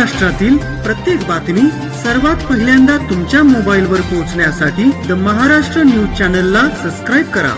महाराष्ट्रातील प्रत्येक बातमी सर्वात पहिल्यांदा तुमच्या मोबाईलवर पोहोचण्यासाठी द महाराष्ट्र न्यूज चॅनलला सबस्क्राईब करा।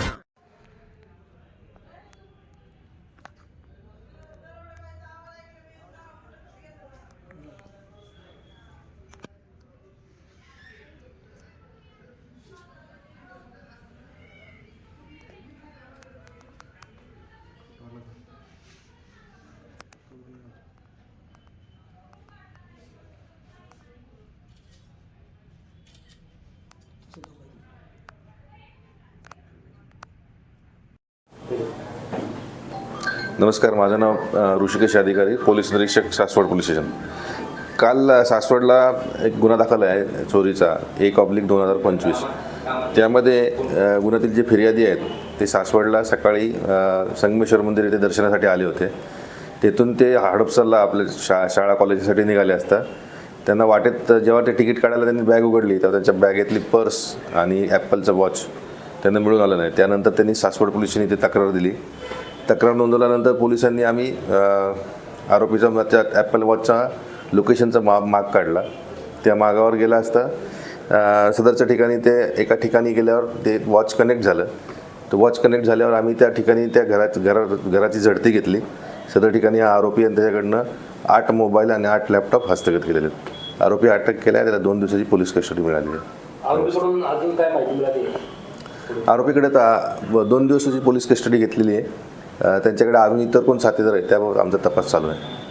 नमस्कार, माझं नाव ऋषिकेश अधिकारी, पोलीस निरीक्षक, सासवड पोलीस स्टेशन। काल सासवडला एक गुन्हा दाखल आहे चोरीचा 1/2025। त्यामध्ये गुन्ह्यातील जे फिर्यादी आहेत ते सासवडला सकाळी संगमेश्वर मंदिर येथे दर्शनासाठी आले होते। तेथून ते हडपसरला आपल्या शाळा कॉलेजसाठी निघाले असता त्यांना वाटेत जेव्हा ते तिकीट काढायला त्यांनी बॅग उघडली तेव्हा त्यांच्या बॅगेतली पर्स आणि ॲपलचं वॉच त्यांना मिळून आलं नाही। त्यानंतर त्यांनी सासवड पोलीस स्टेशन इथे तक्रार दिली। तक्रार नोंदवल्यानंतर पोलिसांनी आम्ही आरोपीचा त्या ॲपल वॉचचा लोकेशनचा माग काढला। त्या मागावर गेला असता सदरच्या ठिकाणी ते एका ठिकाणी गेल्यावर ते वॉच कनेक्ट झालं। तर वॉच कनेक्ट झाल्यावर आम्ही त्या ठिकाणी त्या घराची झडती घेतली। सदर ठिकाणी हा आरोपी आणि त्याच्याकडनं 8 मोबाईल आणि 8 लॅपटॉप हस्तगत केलेले आहेत। आरोपी अटक केला आहे, त्याला 2 दिवसाची पोलीस कस्टडी मिळाली आहे। आरोपीकडून अजून काय माहिती मिळाली? आरोपीकडे 2 दिवसाची पोलीस कस्टडी घेतलेली आहे। त्यांच्याकडे अजून इतर कोण साथीदार आहेत त्याबाबत आमचा तपास चालू आहे।